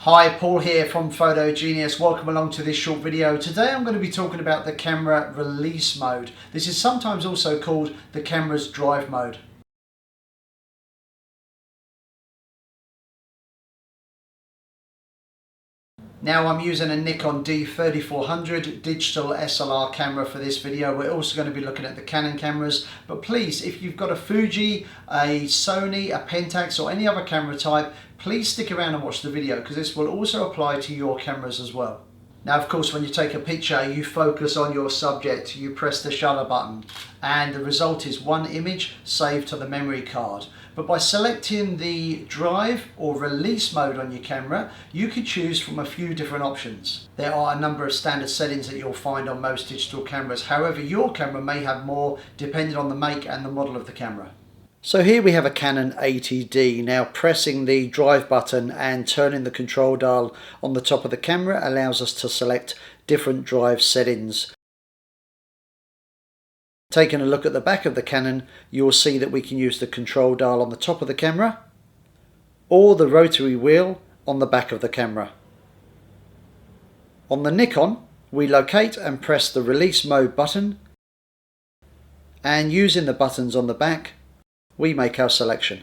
Hi, Paul here from Photo Genius. Welcome along to this short video. Today I'm going to be talking about the camera release mode. This is sometimes also called the camera's drive mode. Now I'm using a Nikon D3400 Digital SLR camera for this video. We're also going to be looking at the Canon cameras, but please, if you've got a Fuji, a Sony, a Pentax or any other camera type, please stick around and watch the video because this will also apply to your cameras as well. Now, of course, when you take a picture, you focus on your subject, you press the shutter button, and the result is one image saved to the memory card. But by selecting the drive or release mode on your camera, you could choose from a few different options. There are a number of standard settings that you'll find on most digital cameras. However, your camera may have more depending on the make and the model of the camera. So here we have a Canon 80D. Now pressing the drive button and turning the control dial on the top of the camera allows us to select different drive settings. Taking a look at the back of the Canon, you will see that we can use the control dial on the top of the camera or the rotary wheel on the back of the camera. On the Nikon, we locate and press the release mode button, and using the buttons on the back, we make our selection.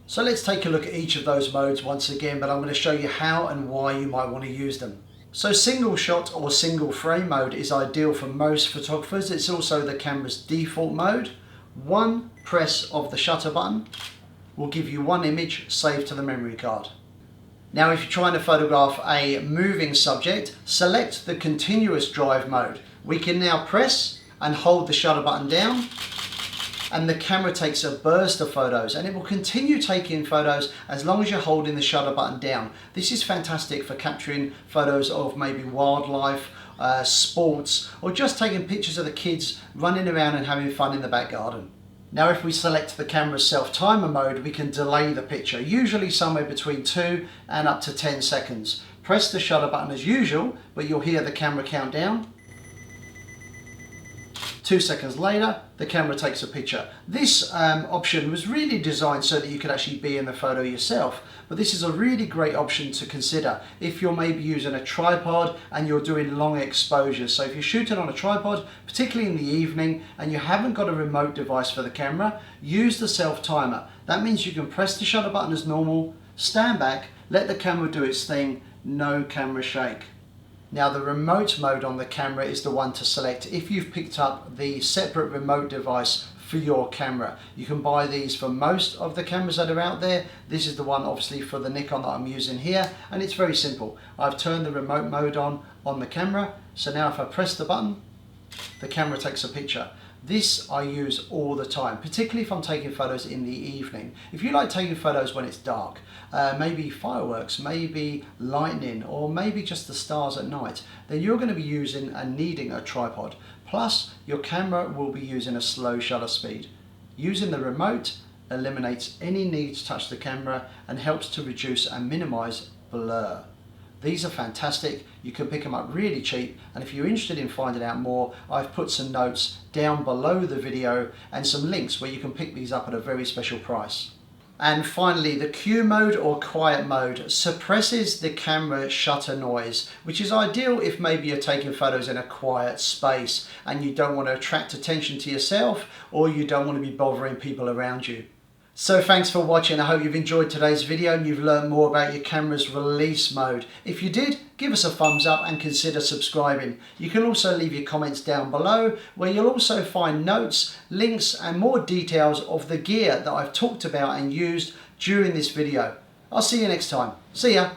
So let's take a look at each of those modes once again, but I'm going to show you how and why you might want to use them. So single shot or single frame mode is ideal for most photographers. It's also the camera's default mode. One press of the shutter button will give you one image saved to the memory card. Now if you're trying to photograph a moving subject, select the continuous drive mode. We can now press and hold the shutter button down, and the camera takes a burst of photos, and it will continue taking photos as long as you're holding the shutter button down. This is fantastic for capturing photos of maybe wildlife, sports, or just taking pictures of the kids running around and having fun in the back garden. Now if we select the camera's self-timer mode, we can delay the picture, usually somewhere between 2 and up to 10 seconds. Press the shutter button as usual, but you'll hear the camera count down. 2 seconds later, the camera takes a picture. This option was really designed so that you could actually be in the photo yourself, but this is a really great option to consider if you're maybe using a tripod and you're doing long exposures. So if you're shooting on a tripod, particularly in the evening, and you haven't got a remote device for the camera, use the self-timer. That means you can press the shutter button as normal, stand back, let the camera do its thing, no camera shake. Now the remote mode on the camera is the one to select if you've picked up the separate remote device for your camera. You can buy these for most of the cameras that are out there. This is the one obviously for the Nikon that I'm using here, and it's very simple. I've turned the remote mode on the camera, so now if I press the button, the camera takes a picture. This I use all the time, particularly if I'm taking photos in the evening. If you like taking photos when it's dark, maybe fireworks, maybe lightning, or maybe just the stars at night, then you're going to be using and needing a tripod. Plus, your camera will be using a slow shutter speed. Using the remote eliminates any need to touch the camera and helps to reduce and minimize blur. These are fantastic. You can pick them up really cheap, and if you're interested in finding out more, I've put some notes down below the video and some links where you can pick these up at a very special price. And finally, the Q mode or quiet mode suppresses the camera shutter noise, which is ideal if maybe you're taking photos in a quiet space and you don't want to attract attention to yourself, or you don't want to be bothering people around you. So thanks for watching. I hope you've enjoyed today's video and you've learned more about your camera's release mode. If you did, give us a thumbs up and consider subscribing. You can also leave your comments down below, where you'll also find notes, links and more details of the gear that I've talked about and used during this video. I'll see you next time. See ya.